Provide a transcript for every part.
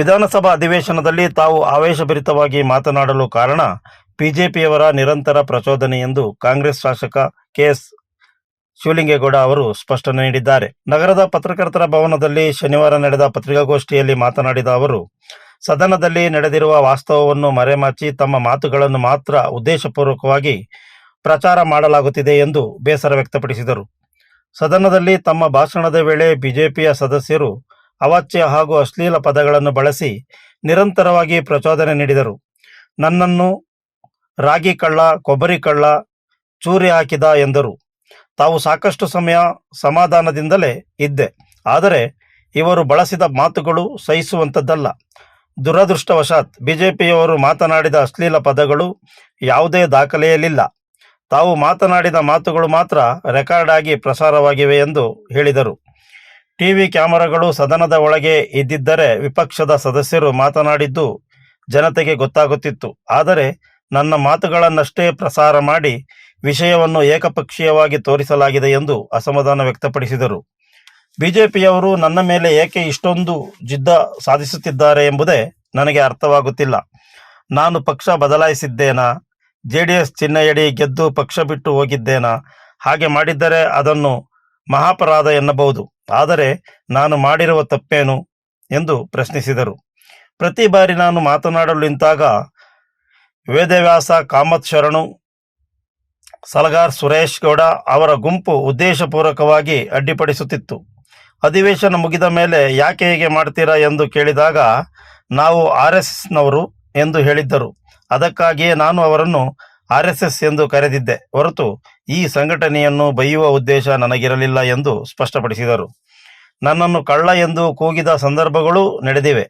ವಿಧಾನಸಭಾ ಅಧಿವೇಶನದಲ್ಲಿ ತಾವು ಆವೇಶಭರಿತವಾಗಿ ಮಾತನಾಡಲು ಕಾರಣ ಬಿಜೆಪಿಯವರ ನಿರಂತರ ಪ್ರಚೋದನೆ ಎಂದು ಕಾಂಗ್ರೆಸ್ ಶಾಸಕ ಕೆಎಸ್ ಶಿವಲಿಂಗೇಗೌಡ ಅವರು ಸ್ಪಷ್ಟನೆ ನೀಡಿದ್ದಾರೆ. ನಗರದ ಪತ್ರಕರ್ತರ ಭವನದಲ್ಲಿ ಶನಿವಾರ ನಡೆದ ಪತ್ರಿಕಾಗೋಷ್ಠಿಯಲ್ಲಿ ಮಾತನಾಡಿದ ಅವರು, ಸದನದಲ್ಲಿ ನಡೆದಿರುವ ವಾಸ್ತವವನ್ನು ಮರೆಮಾಚಿ ತಮ್ಮ ಮಾತುಗಳನ್ನು ಮಾತ್ರ ಉದ್ದೇಶಪೂರ್ವಕವಾಗಿ ಪ್ರಚಾರ ಮಾಡಲಾಗುತ್ತಿದೆ ಎಂದು ಬೇಸರ ವ್ಯಕ್ತಪಡಿಸಿದರು. ಸದನದಲ್ಲಿ ತಮ್ಮ ಭಾಷಣದ ವೇಳೆ ಬಿಜೆಪಿಯ ಸದಸ್ಯರು ಅವಾಚ್ಯ ಹಾಗೂ ಅಶ್ಲೀಲ ಪದಗಳನ್ನು ಬಳಸಿ ನಿರಂತರವಾಗಿ ಪ್ರಚೋದನೆ ನೀಡಿದರು. ನನ್ನನ್ನು ರಾಗಿ ಕಳ್ಳ, ಕೊಬ್ಬರಿ ಕಳ್ಳ, ಚೂರಿ ಹಾಕಿದ ಎಂದರು. ತಾವು ಸಾಕಷ್ಟು ಸಮಯ ಸಮಾಧಾನದಿಂದಲೇ ಇದ್ದೆ. ಆದರೆ ಇವರು ಬಳಸಿದ ಮಾತುಗಳು ಸಹಿಸುವಂಥದ್ದಲ್ಲ. ದುರದೃಷ್ಟವಶಾತ್ ಬಿಜೆಪಿಯವರು ಮಾತನಾಡಿದ ಅಶ್ಲೀಲ ಪದಗಳು ಯಾವುದೇ ದಾಖಲೆಯಲ್ಲಿಲ್ಲ. ತಾವು ಮಾತನಾಡಿದ ಮಾತುಗಳು ಮಾತ್ರ ರೆಕಾರ್ಡ್ ಆಗಿ ಪ್ರಸಾರವಾಗಿವೆ ಎಂದು ಹೇಳಿದರು. ಟಿವಿ ಕ್ಯಾಮೆರಾಗಳು ಸದನದ ಒಳಗೆ ಇದ್ದಿದ್ದರೆ ವಿಪಕ್ಷದ ಸದಸ್ಯರು ಮಾತನಾಡಿದ್ದು ಜನತೆಗೆ ಗೊತ್ತಾಗುತ್ತಿತ್ತು. ಆದರೆ ನನ್ನ ಮಾತುಗಳನ್ನಷ್ಟೇ ಪ್ರಸಾರ ಮಾಡಿ ವಿಷಯವನ್ನು ಏಕಪಕ್ಷೀಯವಾಗಿ ತೋರಿಸಲಾಗಿದೆ ಎಂದು ಅಸಮಾಧಾನ ವ್ಯಕ್ತಪಡಿಸಿದರು. ಬಿಜೆಪಿಯವರು ನನ್ನ ಮೇಲೆ ಏಕೆ ಇಷ್ಟೊಂದು ಜಿದ್ದ ಸಾಧಿಸುತ್ತಿದ್ದಾರೆ ಎಂಬುದೇ ನನಗೆ ಅರ್ಥವಾಗುತ್ತಿಲ್ಲ. ನಾನು ಪಕ್ಷ ಬದಲಾಯಿಸಿದ್ದೇನಾ? ಜೆಡಿಎಸ್ ಚಿಹ್ನೆಯಡಿ ಗೆದ್ದು ಪಕ್ಷ ಬಿಟ್ಟು ಹೋಗಿದ್ದೇನಾ? ಹಾಗೆ ಮಾಡಿದ್ದರೆ ಅದನ್ನು ಮಹಾಪರಾಧ ಎನ್ನಬಹುದು. ಆದರೆ ನಾನು ಮಾಡಿರುವ ತಪ್ಪೇನು ಎಂದು ಪ್ರಶ್ನಿಸಿದರು. ಪ್ರತಿ ಬಾರಿ ನಾನು ಮಾತನಾಡಲು ನಿಂತಾಗ ವೇದವ್ಯಾಸ, ಕಾಮತ್ ಶರಣು, ಸಲಗಾರ್ ಸುರೇಶ್ ಗೌಡ ಅವರ ಗುಂಪು ಉದ್ದೇಶಪೂರ್ವಕವಾಗಿ ಅಡ್ಡಿಪಡಿಸುತ್ತಿತ್ತು. ಅಧಿವೇಶನ ಮುಗಿದ ಮೇಲೆ ಯಾಕೆ ಹೀಗೆ ಮಾಡ್ತೀರಾ ಎಂದು ಕೇಳಿದಾಗ ನಾವು RSSನವರು ಎಂದು ಹೇಳಿದ್ದರು. ಅದಕ್ಕಾಗಿಯೇ ನಾನು ಅವರನ್ನು RSS ಎಂದು ಕರೆದಿದ್ದೆ ಹೊರತು ಈ ಸಂಘಟನೆಯನ್ನು ಬೈಯುವ ಉದ್ದೇಶ ನನಗಿರಲಿಲ್ಲ ಎಂದು ಸ್ಪಷ್ಟಪಡಿಸಿದರು. ನನ್ನನ್ನು ಕಳ್ಳ ಎಂದು ಕೂಗಿದ ಸಂದರ್ಭಗಳೂ ನಡೆದಿವೆ.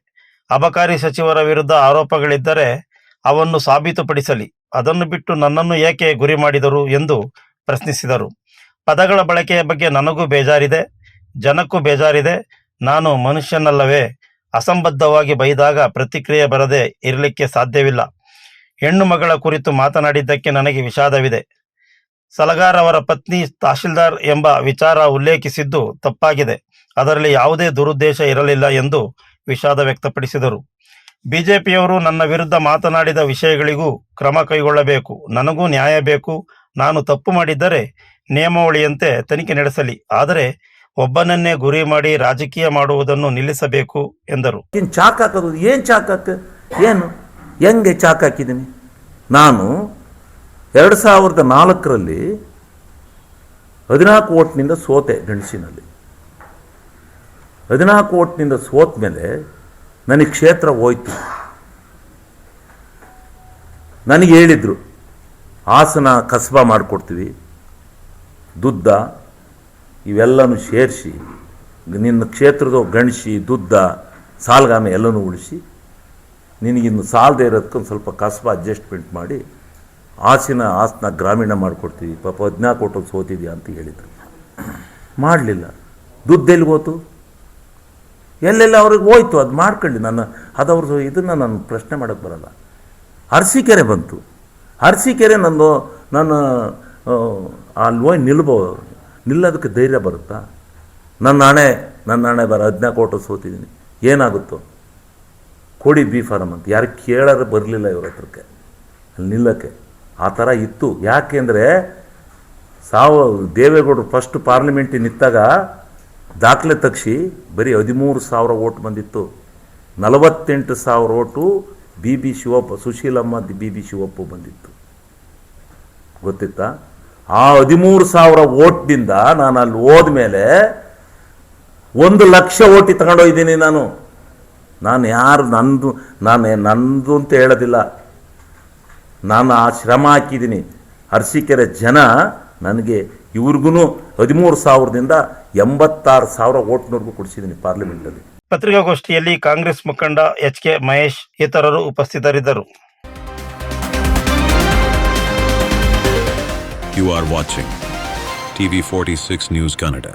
ಅಬಕಾರಿ ಸಚಿವರ ವಿರುದ್ಧ ಆರೋಪಗಳಿದ್ದರೆ ಅವನ್ನು ಸಾಬೀತುಪಡಿಸಲಿ. ಅದನ್ನು ಬಿಟ್ಟು ನನ್ನನ್ನು ಏಕೆ ಗುರಿ ಮಾಡಿದರು ಎಂದು ಪ್ರಶ್ನಿಸಿದರು. ಪದಗಳ ಬಳಕೆಯ ಬಗ್ಗೆ ನನಗೂ ಬೇಜಾರಿದೆ, ಜನಕ್ಕೂ ಬೇಜಾರಿದೆ. ನಾನು ಮನುಷ್ಯನಲ್ಲವೇ? ಅಸಂಬದ್ಧವಾಗಿ ಬೈದಾಗ ಪ್ರತಿಕ್ರಿಯೆ ಬರದೆ ಇರಲಿಕ್ಕೆ ಸಾಧ್ಯವಿಲ್ಲ. ಹೆಣ್ಣು ಮಗಳ ಕುರಿತು ಮಾತನಾಡಿದ್ದಕ್ಕೆ ನನಗೆ ವಿಷಾದವಿದೆ. ಸಲಗಾರ್ ಅವರ ಪತ್ನಿ ತಹಶೀಲ್ದಾರ್ ಎಂಬ ವಿಚಾರ ಉಲ್ಲೇಖಿಸಿದ್ದು ತಪ್ಪಾಗಿದೆ. ಅದರಲ್ಲಿ ಯಾವುದೇ ದುರುದ್ದೇಶ ಇರಲಿಲ್ಲ ಎಂದು ವಿಷಾದ ವ್ಯಕ್ತಪಡಿಸಿದರು. ಬಿಜೆಪಿಯವರು ನನ್ನ ವಿರುದ್ಧ ಮಾತನಾಡಿದ ವಿಷಯಗಳಿಗೂ ಕ್ರಮ ಕೈಗೊಳ್ಳಬೇಕು. ನನಗೂ ನ್ಯಾಯ ಬೇಕು. ನಾನು ತಪ್ಪು ಮಾಡಿದ್ದರೆ ನಿಯಮಾವಳಿಯಂತೆ ತನಿಖೆ ನಡೆಸಲಿ. ಆದರೆ ಒಬ್ಬನನ್ನೇ ಗುರಿ ಮಾಡಿ ರಾಜಕೀಯ ಮಾಡುವುದನ್ನು ನಿಲ್ಲಿಸಬೇಕು ಎಂದರು. ಚಾಕ್ ಹಾಕೋದು ಏನು? ಚಾಕ್ ಹಾಕ ಏನು? ಹೆಂಗೆ ಚಾಕ್ ಹಾಕಿದ್ದೀನಿ? ನಾನು 2004ರಲ್ಲಿ 14 ಓಟ್ನಿಂದ ಸೋತೆ. ಗಣಸಿನಲ್ಲಿ 14 ಓಟ್ನಿಂದ ಸೋತ ಮೇಲೆ ನನಗೆ ಕ್ಷೇತ್ರ ಹೋಯ್ತು. ನನಗೆ ಹೇಳಿದರು, ಹಾಸನ ಕಸಬಾ ಮಾಡಿಕೊಡ್ತೀವಿ, ದುದ್ದ ಇವೆಲ್ಲನೂ ಸೇರಿಸಿ ನಿನ್ನ ಕ್ಷೇತ್ರದ ಗಣಸಿ, ದುದ್ದ, ಸಾಲ್ಗಾಮೆ ಎಲ್ಲನೂ ಉಳಿಸಿ ನಿನಗಿನ್ನು ಸಾಲದೇ ಇರೋದಕ್ಕೊಂದು ಸ್ವಲ್ಪ ಕಸಬಾ ಅಡ್ಜಸ್ಟ್ಮೆಂಟ್ ಮಾಡಿ ಹಾಸನ ಗ್ರಾಮೀಣ ಮಾಡಿಕೊಡ್ತೀವಿ. ಪಾಪ 14 ಓಟಲ್ಲಿ ಸೋತಿದ್ಯಾ ಅಂತ ಹೇಳಿದರು. ಮಾಡಲಿಲ್ಲ. ದುಡ್ಡು ಎಲ್ಲಿಗೆ ಹೋಯ್ತು? ಎಲ್ಲೆಲ್ಲ ಅವ್ರಿಗೆ ಹೋಯ್ತು. ಅದು ಮಾಡ್ಕೊಳ್ಳಿ. ಅದವ್ರದ್ದು ಇದನ್ನು ನಾನು ಪ್ರಶ್ನೆ ಮಾಡೋಕ್ಕೆ ಬರಲ್ಲ. ಅರಸೀಕೆರೆ ಬಂತು. ಅರಸೀಕೆರೆ ನಾನು ಅಲ್ಲಿ ಹೋಗಿ ನಿಲ್ಲೋದಕ್ಕೆ ಧೈರ್ಯ ಬರುತ್ತಾ? ನನ್ನ ಹಣೆ ಬರ 14 ಓಟಲ್ಲಿ ಸೋತಿದ್ದೀನಿ. ಏನಾಗುತ್ತೋ ಕೊಡಿ ಬಿ ಫಾರಮ್ ಅಂತ. ಯಾರು ಕೇಳೋರು ಬರಲಿಲ್ಲ ಇವ್ರ ಹತ್ರಕ್ಕೆ ಅಲ್ಲಿ ನಿಲ್ಲಕ್ಕೆ. ಆ ಥರ ಇತ್ತು. ಯಾಕೆಂದರೆ ದೇವೇಗೌಡರು ಫಸ್ಟ್ ಪಾರ್ಲಿಮೆಂಟಿಗೆ ನಿಂತಾಗ ದಾಖಲೆ ತೆಗ್ಸಿ ಬರೀ 13,000 ಓಟ್ ಬಂದಿತ್ತು. 48,000 vote BB Shivappa, Sushilamma BB Shivappa ಬಂದಿತ್ತು. ಗೊತ್ತಿತ್ತಾ? ಆ 13,000 ಓಟ್ನಿಂದ ನಾನು ಅಲ್ಲಿ ಹೋದ್ಮೇಲೆ 1,00,000 ಓಟಿ ತಗೊಂಡೋಗಿದ್ದೀನಿ. ನಾನು ಯಾರು ನಂದು ಅಂತ ಹೇಳೋದಿಲ್ಲ. ನಾನು ಆ ಶ್ರಮ ಹಾಕಿದ್ದೀನಿ. ಅರಸೀಕೆರೆ ಜನ ನನಗೆ ಇವ್ರಿಗೂ 13,000ದಿಂದ 86,000 ಓಟ್ನವರೆಗೂ ಕೊಡಿಸಿದ್ದೀನಿ ಪಾರ್ಲಿಮೆಂಟಲ್ಲಿ. ಪತ್ರಿಕಾಗೋಷ್ಠಿಯಲ್ಲಿ ಕಾಂಗ್ರೆಸ್ ಮುಖಂಡ HK ಮಹೇಶ್ ಇತರರು ಉಪಸ್ಥಿತರಿದ್ದರು. You are watching TV 46 News Kannada.